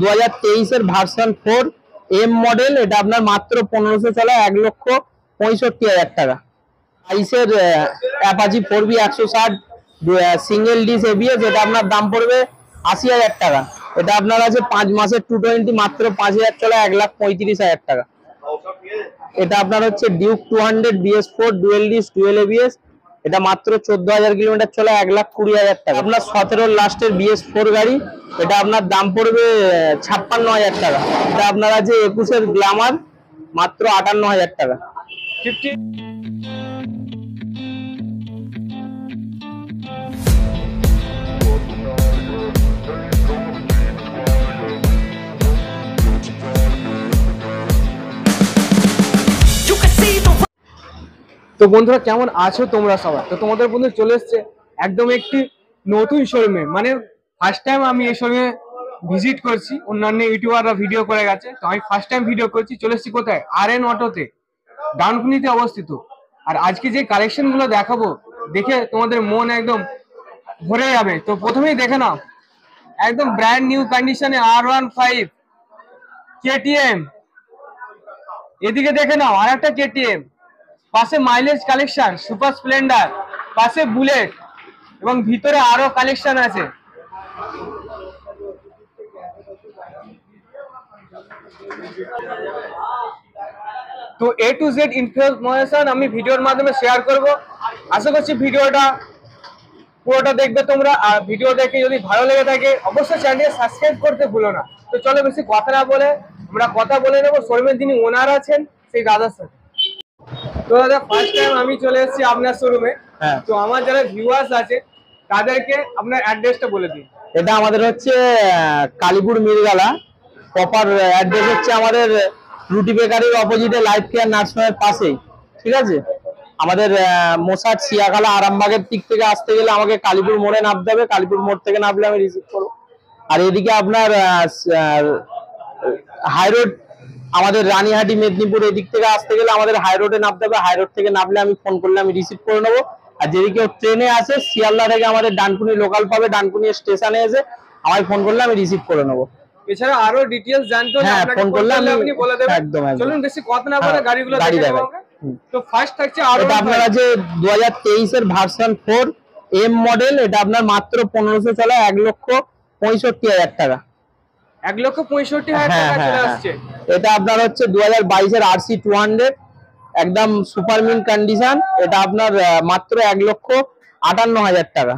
2023 এর version 4 M model. এটা আপনার মাত্র 1500 চলা 1,65,000 টাকা। 22 এর Apache 4B 160 single dish ABS, এটা আপনার দাম পড়বে 80,000 টাকা। এটা আপনার আছে 5 মাসের 220 মাত্র 5000 চলা 1,35,000 টাকা। এটা আপনার হচ্ছে Duke 200 BS4 dual disc dual ABS, এটা মাত্র 14,000 কিলোমিটার চলা 1,20,000 টাকা। আপনার 17 লাস্টের BS4 গাড়ি, এটা আপনার দাম পড়বে 56,000 টাকা। এটা আপনার আছে 21 এর গ্ল্যামার মাত্র 58,000 টাকা। তো বন্ধুরা কেমন আছো তোমরা সবাই? তো তোমাদের বন্ধু চলে এসছে একদম একটি নতুন শোরুমে, মানে ফার্স্ট টাইম আমি এই শোরুমে ভিজিট করছি। অন্যান্য ইউটিউবাররা ভিডিও করে গেছে, তো আমি ফার্স্ট টাইম ভিডিও করছি। চলে এসছি কোথায়? RN অটোতে, ডানকুনিতে অবস্থিত। আর আজকে যে কালেকশন গুলো দেখাবো, দেখে তোমাদের মন একদম ভরে যাবে। তো প্রথমেই দেখে নাও, একদম ব্র্যান্ড নিউ কন্ডিশনে R15 KTM। এদিকে দেখে নাও আর একটা KTM, পাশে মাইলেজ কালেকশন সুপার স্প্লেন্ডার, পাশে বুলেট, এবং ভিতরে আরো কালেকশন আছে। তো A to Z ইনফরমেশন আমি ভিডিওর মাধ্যমে শেয়ার করব। আশা করছি ভিডিওটা পুরোটা দেখবে তোমরা। আর ভিডিও দেখে যদি ভালো লেগে থাকে অবশ্যই চ্যানেলটি সাবস্ক্রাইব করতে ভুলো না। তো চলো বেশি কথা না বলে আমরা কথা বলে নেবো শোরুমের যিনি ওনার আছেন সেই দাদার সাথে। তো দাদা ফার্স্ট টাইম আমি চলে এসেছি আপনার শোরুমে। তো আমার যারা ভিউয়ার্স আছে তাদেরকে আপনার অ্যাড্রেসটা বলে দিন। এটা আমাদের হচ্ছে কালীপুর মিরগালা। প্রপার অ্যাড্রেস হচ্ছে আমাদের রুটি বেকারির অপোজিটে লাইফ কেয়ার নার্সিংহোমের পাশেই, ঠিক আছে? আমাদের মোসাট সিয়াখালা আরামবাগের দিক থেকে আসতে গেলে আমাকে কালীপুর মোড়ে নামতে হবে। কালীপুর মোড় থেকে নামলে আমি রিসিভ করবো। আর এদিকে আপনার হাই রোড, আমাদের রানীহাটি মেদিনীপুর এদিক থেকে আসতে গেলে আমাদের হাই রোডে নামতে হবে। হাই রোড থেকে নামলে আমি ফোন করলে আমি রিসিভ করে নেবো। আর যদি কেউ ট্রেনে আসে শিয়ালদা থেকে আমাদের ডানকুনি লোকাল পাবে, ডানকুনি স্টেশনে এসে আমায় ফোন করলে আমি রিসিভ করে নেবো। এছাড়া আরো ডিটেইলস জানতে হলে আপনাকে ফোন করলে আপনি বলে দেবেন। একদম। চলুন বেশি কথা না বলে গাড়িগুলো দেখে নেব। তো ফার্স্ট থাকছে আর এটা আপনার আছে 2023 এর ভার্সন 4 এম মডেল। এটা আপনার মাত্র 1500 চলা 1,65,000 টাকা। 1,65,000 টাকা চলে আসছে। এটা আপনার হচ্ছে 2022 এর RC 200 একদম সুপার মিন কন্ডিশন। এটা আপনার মাত্র 1,58,000 টাকা।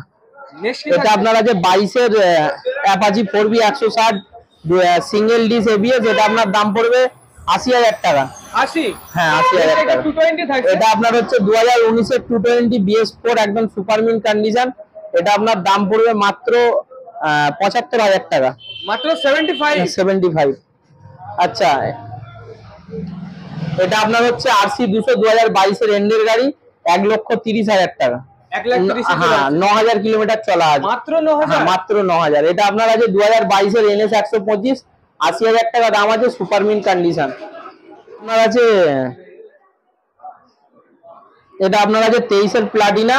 এটা আপনার আছে 22 এর Apache 4B 160 single dish ABS, এটা আপনার দাম পড়বে 80,000 টাকা। 80? হ্যাঁ 80,000 টাকা। 220 থাকছে। এটা আপনার হচ্ছে 2019 এর 220 BS4 একদম সুপার মিন কন্ডিশন। এটা আপনার দাম পড়বে মাত্র 75,000 টাকা। মাত্র 75? আচ্ছা, এটা আপনার হচ্ছে RC 200 2022 এর এন্ডের গাড়ি, 1,30,000 টাকা। 1,30,000? হ্যাঁ 9,000 কিলোমিটার চলা আছে। মাত্র 9,000? মাত্র 9,000। এটা আপনার আছে 2022 এর NS 125, 80,000 টাকা দাম আছে, সুপার মিন কন্ডিশন। আপনার আছে এটা আপনার আছে 23 এর Platina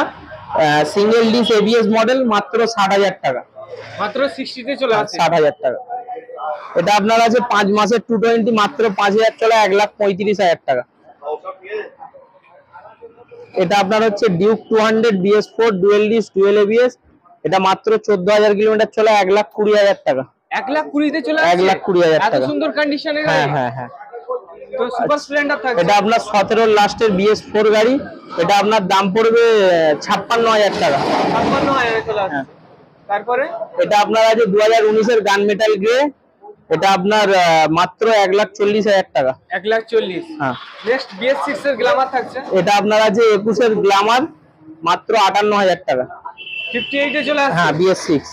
single dish ABS model, মাত্র 60,000 টাকা। মাত্র 60 তে চলে আসছে। 60,000 টাকা। এটা আপনার আছে 5 মাসের 220 মাত্র 5,000 চলা 1,35,000 টাকা। এটা আপনার হচ্ছে Duke 200 BS4 dual disc dual ABS, এটা মাত্র 14,000 কিলোমিটার চলা 1,20,000 টাকা। 1,20,000 তে চলে আসছে? 1,20,000 টাকা। এত সুন্দর কন্ডিশনে গাড়ি। হ্যাঁ। তো সুপার স্প্লেন্ডার থাকছে। এটা আপনার 17 লাস্টের BS4 গাড়ি, এটা আপনার দাম পড়বে 56,000 টাকা। 56,000 চলে আসছে। তারপরে এটা আপনার আছে 2019 এর গান মেটাল গ্রে, এটা আপনার মাত্র 1,40,000 টাকা। 1,40,000? হ্যাঁ। নেক্সট BS6 এর গ্ল্যামার থাকছে। এটা আপনার আছে 21 এর গ্ল্যামার, মাত্র 58,000 টাকা। 58 এ চলে আসছে। হ্যাঁ BS6।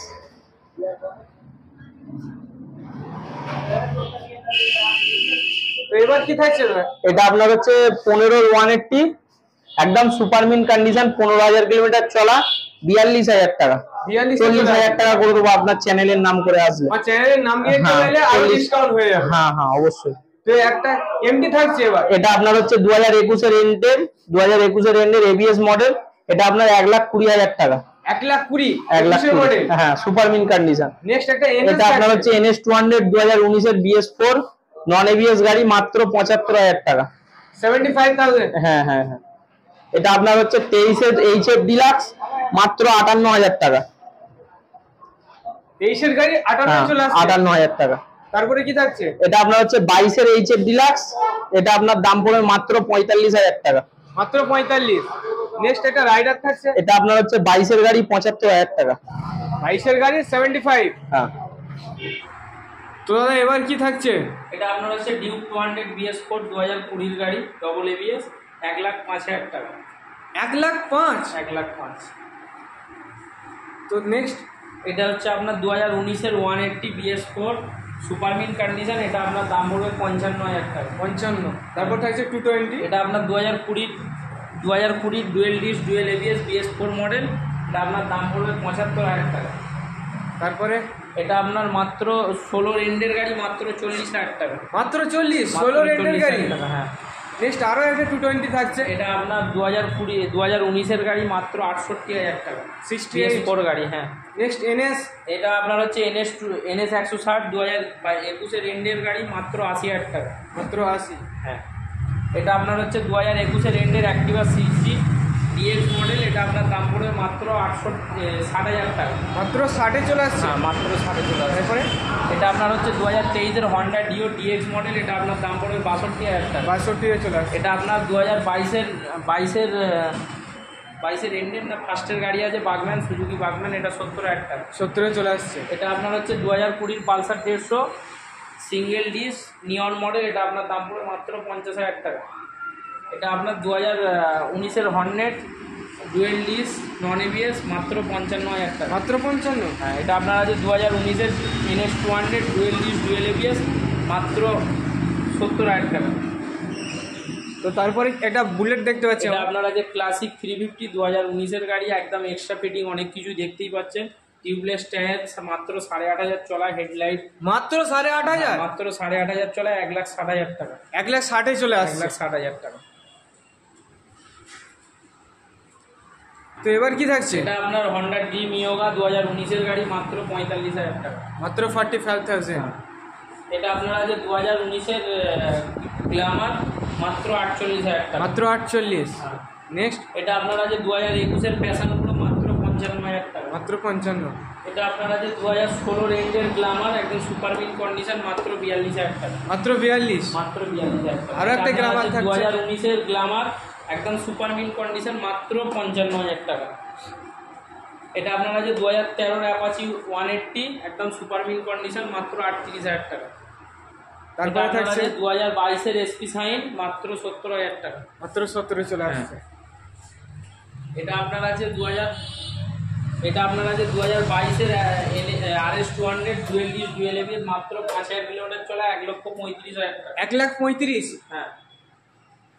তো এবার কি থাকছে? এটা আপনার হচ্ছে 15 এর 180 একদম সুপার মিন কন্ডিশন, 15,000 কিলোমিটার চলা, 42,000 টাকা। 40,000 টাকা করে দেবো আপনার চ্যানেলের নাম করে আসলে। আর চ্যানেলের নাম দিয়ে চলে আরো ডিসকাউন্ট হয়ে যাবে। হ্যাঁ অবশ্যই। তো একটা এমডি থাকছে এবার। এটা আপনার হচ্ছে 2021 এর এন্ডের, 2021 এর এন্ডের এবিএস মডেল, এটা আপনার 1,20,000 টাকা। 1,20,000 1,20,000 মডেল। হ্যাঁ, সুপার মিন কন্ডিশন। নেক্সট একটা এটা আপনার হচ্ছে NS 200 2019 এর BS4 নন ABS গাড়ি, মাত্র 75,000 টাকা। 75,000। হ্যাঁ হ্যাঁ হ্যাঁ, এটা আপনার হচ্ছে 23 এর HF ডিলাক্স, মাত্র 58,000 টাকা। 23 এর গাড়ি 58 চলে আসছে, 58,000 টাকা। তারপরে কি থাকছে? এটা আপনার হচ্ছে 22 এর HF ডিলাক্স, এটা আপনার দাম পড়বে মাত্র 45,000 টাকা। মাত্র 45। নেক্সট একটা রাইডার থাকছে, এটা আপনার হচ্ছে 22 এর গাড়ি 75,000 টাকা। 22 এর গাড়ি 75। হ্যাঁ। তো দাদা এবার কি থাকছে? এটা আপনার হচ্ছে ডিউক 200 BS4 2020 এর গাড়ি, ডবল ABS, 1,05,000 টাকা। 1,05,000। 1,05,000। তো নেক্সট এটা হচ্ছে আপনার 2019 এর 180 BS4 সুপার মিন কন্ডিশন, এটা আপনার দাম পড়বে 55,000 টাকা। 55। তারপর থাকছে 220। এটা আপনার 2020 dual disc dual ABS BS4 model, এটা আপনার দাম পড়বে 75,000 টাকা। তারপরে এটা আপনার মাত্র 16 রেন্ডের গাড়ি, মাত্র 40,000 টাকা। মাত্র 40, 16 রেন্টের গাড়ি। টাকা, হ্যাঁ। নেক্সট আরো একটা 220 থাকছে, এটা আপনার 2019 এর গাড়ি, মাত্র 68,000 টাকা। 68 BS4 গাড়ি, হ্যাঁ। Next NS। এটা আপনার হচ্ছে NS 160 2021 এর এন্ডের গাড়ি, মাত্র 80,000 টাকা। মাত্র 80। হ্যাঁ। এটা আপনার হচ্ছে 2021 এর এন্ডের অ্যাক্টিভা CG DX মডেল, এটা আপনার দাম পড়বে মাত্র 60,000 টাকা। মাত্র 60 চলে আসছে। হ্যাঁ, মাত্র 60 চলে আসবে। তারপরে এটা আপনার হচ্ছে 2023 এর হন্ডা ডিও DX মডেল, এটা আপনার দাম পড়বে 62,000 টাকা। 62 চলে আসছে। এটা আপনার 2022 এর এন্ডের না ফার্স্টের গাড়ি আছে বাগম্যান, সুজুকি বাগম্যান, এটা 70,000 টাকা। 70 চলে আসছে। এটা আপনার হচ্ছে 2020 পালসার 150 সিঙ্গেল ডিস নিয়ন মডেল, এটা আপনার দাম পড়বে মাত্র 50,000 টাকা। এটা আপনার 2019 এর হর্নেট ডুয়েল ডিস নন ABS, মাত্র 55,000 টাকা। মাত্র 55। হ্যাঁ। এটা আপনার আছে 2019 এর NS 200 dual disc dual ABS, মাত্র 70,000 টাকা। তো তারপরে একটা বুলেট দেখতে পাচ্ছি এটা আপনার আছে ক্লাসিক 350 2019 এর গাড়ি, একদম এক্সট্রা ফিটিং, অনেক কিছু দেখতেই পাচ্ছেন। টিউবলেস টায়ার, মাত্র 8,500 চলা, হেডলাইট মাত্র 8,500। মাত্র 8,500 চলা, 1,60,000 টাকা। 1,60 চলে আসছে। 1,60,000 টাকা। তো এবার কি থাকছে? এটা আপনার হন্ডা ড্রিম ইয়োগা 2019 এর গাড়ি, মাত্র 45,000 টাকা। মাত্র 45,000। এটা আপনার আছে 2019 এর গ্ল্যামার, মাত্র 48,000 টাকা। মাত্র 48। নেক্সট এটা আপনার আছে 2021 এর প্যাশন প্রো, মাত্র 55,000 টাকা। মাত্র 55। এটা আপনার আছে 2016 রেঞ্জের গ্ল্যামার, একদম সুপার মিন কন্ডিশন, মাত্র 42,000 টাকা। মাত্র 42। মাত্র 42,000 টাকা। আরো একটা গ্ল্যামার থাকছে 2019 এর গ্ল্যামার, একদম সুপার মিন কন্ডিশন, মাত্র 55,000 টাকা। এটা আপনার আছে 2013 এর অ্যাপাচি 180, একদম সুপার মিন কন্ডিশন, মাত্র 38,000 টাকা। তারপরে থাকছে 2022 এর SP শাইন, মাত্র 70,000 টাকা। মাত্র 17 চলে আসছে। এটা আপনার আছে 2022 এর RS 200 dual disc dual ABS, মাত্র 5,000 কিলোমিটার চলা, 1,35,000 টাকা। 1,35,000। হ্যাঁ।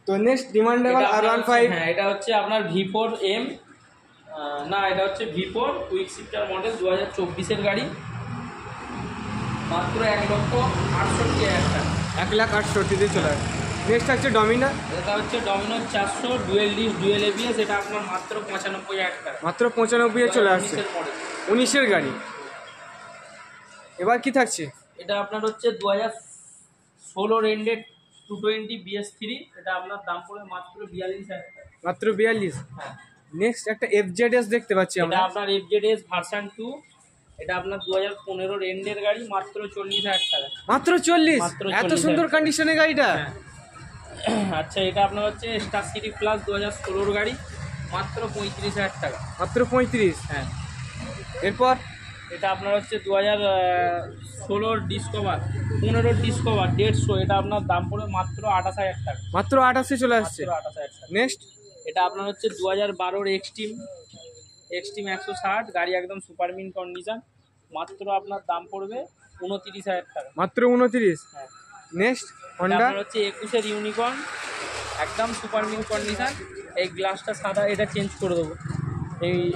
তো নেক্সট ডিমান্ডেবল R15। হ্যাঁ, এটা হচ্ছে আপনার V4M, না এটা হচ্ছে V4 কুইক শিফটার মডেল 2024 এর গাড়ি, মাত্র 1,68,000 টাকা। 1,68,000 চলে আসছে। নেক্সট থাকছে ডমিনার। এটা হচ্ছে ডমিনোর 400 ডুয়েল ডিস ডুয়েল ABS, এটা আপনার মাত্র 95,000 টাকা। মাত্র 95 চলে আসছে। 19 এর গাড়ি। এবার কি থাকছে? এটা আপনার হচ্ছে 2016 রেন্ডেড 220 BS3, এটা আপনার দাম পড়ে মাত্র 42,000 টাকা। মাত্র 42। হ্যাঁ। নেক্সট একটা FZS দেখতে পাচ্ছি এটা আমরা। আপনার FZS ভার্সন 2, এটা আপনার 2015 রেন্ডের গাড়ি, মাত্র 40,000 টাকা। মাত্র 40। মাত্র এত 40,000 সুন্দর কন্ডিশনের গাড়িটা। হ্যাঁ। আচ্ছা, এটা আপনার হচ্ছে স্টার সিটি প্লাস 2016 গাড়ি, মাত্র 35,000 টাকা। মাত্র 35। হ্যাঁ। এরপর এটা আপনার হচ্ছে 2016 ডিসকভার 15 ডিসকভার 150, এটা আপনার দাম পড়বে মাত্র 28,000 টাকা। মাত্র 88 চলে আসছে। মাত্র 28,000 টাকা। নেক্সট এটা আপনার হচ্ছে 2012 এক্সট্রিম 160 গাড়ি, একদম সুপার মিন কন্ডিশন, মাত্র আপনার দাম পড়বে 29,000 টাকা। মাত্র 29। হ্যাঁ। নেক্সট এটা হন্ডা। আপনার হচ্ছে 21 এর ইউনিকর্ন, একদম সুপার মিন কন্ডিশন, এই গ্লাসটা সাদা, এটা চেঞ্জ করে দেবো,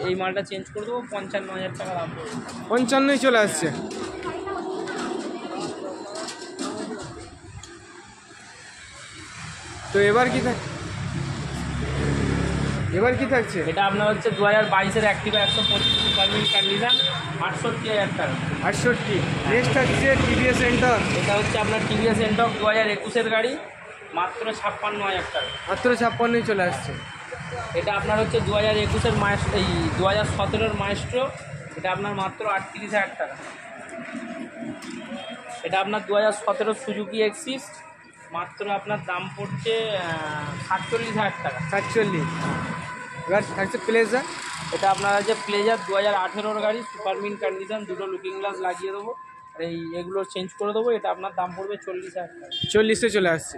এই মালটা চেঞ্জ করে দেবো, 55,000 টাকা দাম পড়বে। 55 চলে আসছে। তো এবার কি এবার কি থাকছে? এটা আপনার হচ্ছে 2022-এর অ্যাক্টিভা 125 সুপারমিল কন্ডিশন, 68,000 টাকা। 68। নেক্সট থাকছে টিভিএস এন্টক। এটা হচ্ছে আপনার টিভিএস এন্টক 2021-এর গাড়ি, মাত্র 56,000 টাকা। মাত্র 56 চলে আসছে। এটা আপনার হচ্ছে 2021-এর এই 2017-এর মাইস্ট্রো, এটা আপনার মাত্র 38,000 টাকা। এটা আপনার 2017 সুজুকি এক্সিস, মাত্র আপনার দাম পড়ছে 47,000 টাকা। 47। এবার থাকছে প্লেজার। এটা আপনার আছে প্লেজার 2018-এর গাড়ি, সুপার মিন কন্ডিশন, দুটো লুকিং গ্লাস লাগিয়ে দেবো, আর এগুলো চেঞ্জ করে দেবো। এটা আপনার দাম পড়বে 40,000 টাকা। 40-এ চলে আসছে।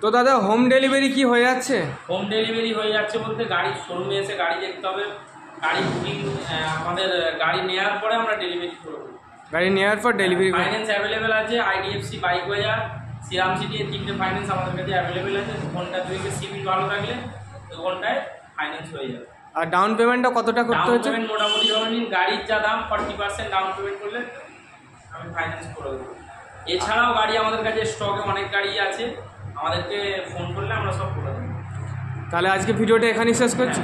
তো দাদা হোম ডেলিভারি কি হয়ে যাচ্ছে? হোম ডেলিভারি হয়ে যাচ্ছে বলতে গাড়ি শোরুমে এসে গাড়ি দেখতে হবে, গাড়ি বুকিং আমাদের গাড়ি নেওয়ার পরে আমরা ডেলিভারি করবো। গাড়ি নেওয়ার পর ডেলিভারি। ফাইন্যান্স অ্যাভেলেবেল আছে, আইডিএফসি, বাইক বাজার, শ্রীরাম সিটি, এই 3টে ফাইন্যান্স আমাদের কাছে অ্যাভেলেবেল আছে। 2 ঘন্টা 2 সিভিল ভালো থাকলে 2 ঘন্টায় ফাইন্যান্স হয়ে যাবে। আর ডাউন পেমেন্টটা কতটা করতে ডাউন হচ্ছে? পেমেন্ট মোটামুটি ধরে নিন গাড়ির যা দাম 40% ডাউন পেমেন্ট করলে আমি ফাইন্যান্স করে দেবো। এছাড়াও গাড়ি আমাদের কাছে স্টকে অনেক গাড়ি আছে, আমাদেরকে ফোন করলে আমরা সব করে দেবো। তাহলে আজকে ভিডিওটা এখানেই শেষ করছি।